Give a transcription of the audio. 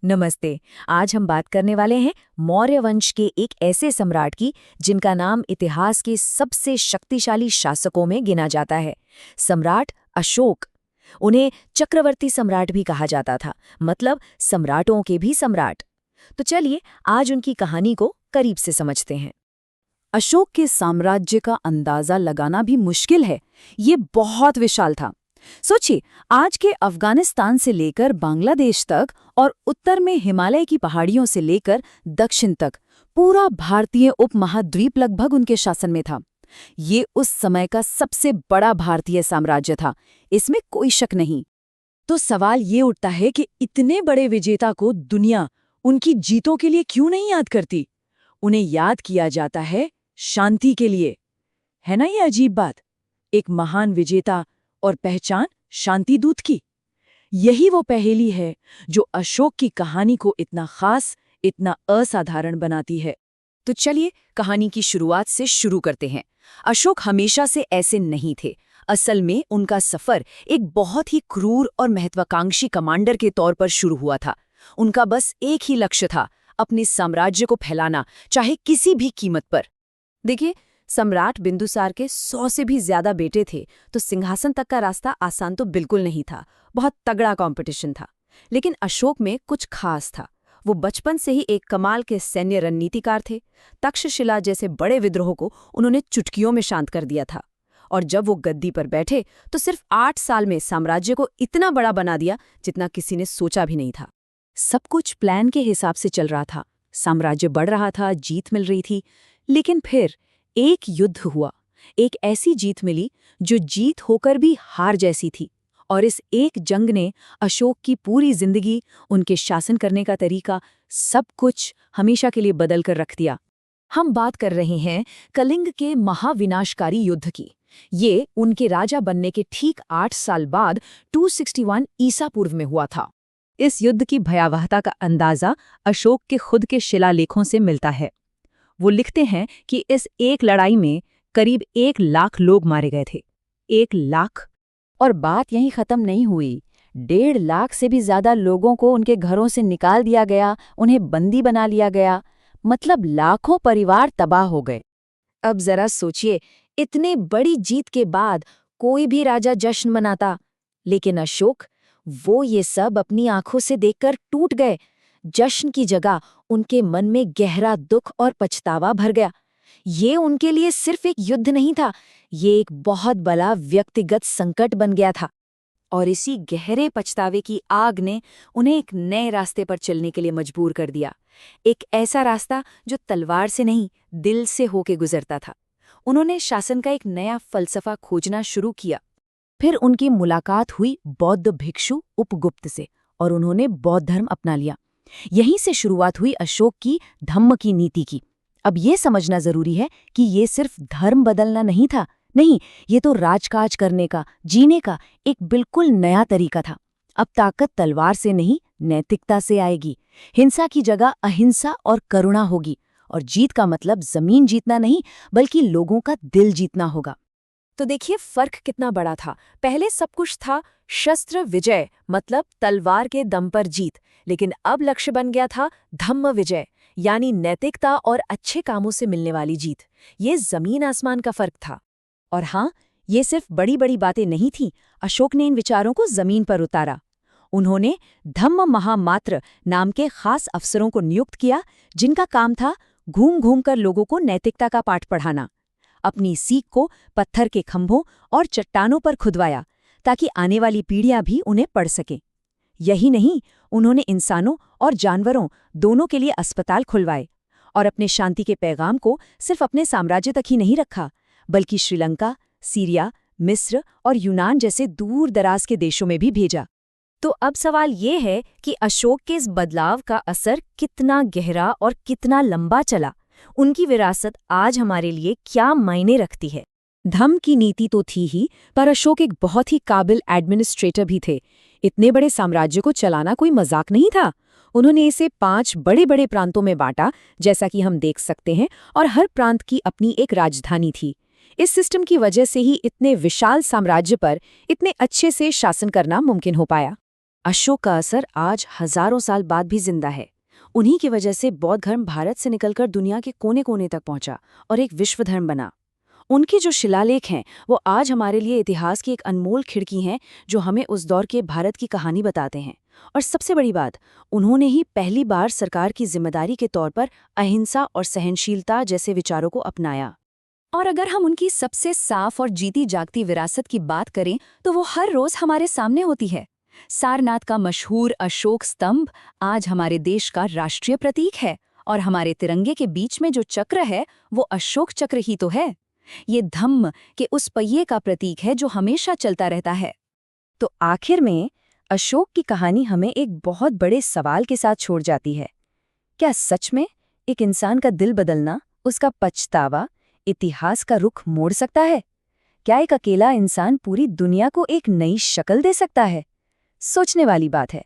नमस्ते। आज हम बात करने वाले हैं मौर्य वंश के एक ऐसे सम्राट की जिनका नाम इतिहास के सबसे शक्तिशाली शासकों में गिना जाता है। सम्राट अशोक। उन्हें चक्रवर्ती सम्राट भी कहा जाता था, मतलब सम्राटों के भी सम्राट। तो चलिए आज उनकी कहानी को करीब से समझते हैं। अशोक के साम्राज्य का अंदाजा लगाना भी मुश्किल है। ये बहुत विशाल था। सोचिए, आज के अफगानिस्तान से लेकर बांग्लादेश तक और उत्तर में हिमालय की पहाड़ियों से लेकर दक्षिण तक पूरा भारतीय उपमहाद्वीप लगभग उनके शासन में था। ये उस समय का सबसे बड़ा भारतीय साम्राज्य था, इसमें कोई शक नहीं। तो सवाल ये उठता है कि इतने बड़े विजेता को दुनिया उनकी जीतों के लिए क्यों नहीं याद करती? उन्हें याद किया जाता है शांति के लिए। है ना ये अजीब बात? एक महान विजेता और पहचान शांति दूत की। यही वो पहेली है जो अशोक की कहानी को इतना खास, इतना असाधारण बनाती है। तो चलिए कहानी की शुरुआत से शुरू करते हैं। अशोक हमेशा से ऐसे नहीं थे। असल में उनका सफर एक बहुत ही क्रूर और महत्वाकांक्षी कमांडर के तौर पर शुरू हुआ था। उनका बस एक ही लक्ष्य था, अपने साम्राज्य को फैलाना, चाहे किसी भी कीमत पर। देखिए, सम्राट बिंदुसार के 100 से भी ज्यादा बेटे थे, तो सिंहासन तक का रास्ता आसान तो बिल्कुल नहीं था। बहुत तगड़ा कंपटीशन था। लेकिन अशोक में कुछ खास था। वो बचपन से ही एक कमाल के सैन्य रणनीतिकार थे। तक्षशिला जैसे बड़े विद्रोह को उन्होंने चुटकियों में शांत कर दिया था। और जब वो गद्दी पर बैठे तो सिर्फ 8 साल में साम्राज्य को इतना बड़ा बना दिया जितना किसी ने सोचा भी नहीं था। सब कुछ प्लान के हिसाब से चल रहा था। साम्राज्य बढ़ रहा था, जीत मिल रही थी। लेकिन फिर एक युद्ध हुआ। एक ऐसी जीत मिली जो जीत होकर भी हार जैसी थी। और इस एक जंग ने अशोक की पूरी जिंदगी, उनके शासन करने का तरीका, सब कुछ हमेशा के लिए बदल कर रख दिया। हम बात कर रहे हैं कलिंग के महाविनाशकारी युद्ध की। ये उनके राजा बनने के ठीक 8 साल बाद 261 ईसा पूर्व में हुआ था। इस युद्ध की भयावहता का अंदाजा अशोक के खुद के शिलालेखों से मिलता है। वो लिखते हैं कि इस एक लड़ाई में करीब 1 लाख लोग मारे गए थे। 1 लाख! और बात यहीं खत्म नहीं हुई। 1.5 लाख से भी ज्यादा लोगों को उनके घरों से निकाल दिया गया, उन्हें बंदी बना लिया गया। मतलब लाखों परिवार तबाह हो गए। अब जरा सोचिए, इतने बड़ी जीत के बाद कोई भी राजा जश्न मनाता, लेकिन अशोक, वो ये सब अपनी आंखों से देखकर टूट गए। जश्न की जगह उनके मन में गहरा दुख और पछतावा भर गया। ये उनके लिए सिर्फ एक युद्ध नहीं था, ये एक बहुत बड़ा व्यक्तिगत संकट बन गया था। और इसी गहरे पछतावे की आग ने उन्हें एक नए रास्ते पर चलने के लिए मजबूर कर दिया। एक ऐसा रास्ता जो तलवार से नहीं, दिल से होके गुजरता था। उन्होंने शासन का एक नया फलसफा खोजना शुरू किया। फिर उनकी मुलाकात हुई बौद्ध भिक्षु उपगुप्त से और उन्होंने बौद्ध धर्म अपना लिया। यहीं से शुरुआत हुई अशोक की धम्म की नीति की। अब ये समझना जरूरी है कि ये सिर्फ धर्म बदलना नहीं था, नहीं, ये तो राजकाज करने का, जीने का एक बिल्कुल नया तरीका था। अब ताकत तलवार से नहीं, नैतिकता से आएगी। हिंसा की जगह अहिंसा और करुणा होगी। और जीत का मतलब जमीन जीतना नहीं, बल्कि लोगों का दिल जीतना होगा। तो देखिए फर्क कितना बड़ा था। पहले सब कुछ था शस्त्र विजय, मतलब तलवार के दम पर जीत। लेकिन अब लक्ष्य बन गया था धम्म विजय, यानी नैतिकता और अच्छे कामों से मिलने वाली जीत। ये जमीन आसमान का फर्क था। और हाँ, ये सिर्फ बड़ी बड़ी बातें नहीं थीं। अशोक ने इन विचारों को जमीन पर उतारा। उन्होंने धम्म महामात्र नाम के खास अफसरों को नियुक्त किया, जिनका काम था घूम घूम कर लोगों को नैतिकता का पाठ पढ़ाना। अपनी सीख को पत्थर के खंभों और चट्टानों पर खुदवाया, ताकि आने वाली पीढ़ियां भी उन्हें पढ़ सकें। यही नहीं, उन्होंने इंसानों और जानवरों दोनों के लिए अस्पताल खुलवाए। और अपने शांति के पैगाम को सिर्फ अपने साम्राज्य तक ही नहीं रखा, बल्कि श्रीलंका, सीरिया, मिस्र और यूनान जैसे दूर दराज के देशों में भी भेजा। तो अब सवाल ये है कि अशोक के इस बदलाव का असर कितना गहरा और कितना लंबा चला। उनकी विरासत आज हमारे लिए क्या मायने रखती है। धम्म की नीति तो थी ही, पर अशोक एक बहुत ही काबिल एडमिनिस्ट्रेटर भी थे। इतने बड़े साम्राज्य को चलाना कोई मजाक नहीं था। उन्होंने इसे 5 बड़े बड़े प्रांतों में बांटा, जैसा कि हम देख सकते हैं, और हर प्रांत की अपनी एक राजधानी थी। इस सिस्टम की वजह से ही इतने विशाल साम्राज्य पर इतने अच्छे से शासन करना मुमकिन हो पाया। अशोक का असर आज हजारों साल बाद भी जिंदा है। उन्हीं की वजह से बौद्ध धर्म भारत से निकलकर दुनिया के कोने कोने तक पहुंचा और एक विश्व धर्म बना। उनके जो शिलालेख हैं वो आज हमारे लिए इतिहास की एक अनमोल खिड़की हैं, जो हमें उस दौर के भारत की कहानी बताते हैं। और सबसे बड़ी बात, उन्होंने ही पहली बार सरकार की जिम्मेदारी के तौर पर अहिंसा और सहनशीलता जैसे विचारों को अपनाया। और अगर हम उनकी सबसे साफ और जीती जागती विरासत की बात करें तो वो हर रोज हमारे सामने होती है। सारनाथ का मशहूर अशोक स्तंभ आज हमारे देश का राष्ट्रीय प्रतीक है, और हमारे तिरंगे के बीच में जो चक्र है वो अशोक चक्र ही तो है। ये धम्म के उस पहिए का प्रतीक है जो हमेशा चलता रहता है। तो आखिर में अशोक की कहानी हमें एक बहुत बड़े सवाल के साथ छोड़ जाती है। क्या सच में एक इंसान का दिल बदलना, उसका पछतावा, इतिहास का रुख मोड़ सकता है? क्या एक अकेला इंसान पूरी दुनिया को एक नई शक्ल दे सकता है? सोचने वाली बात है।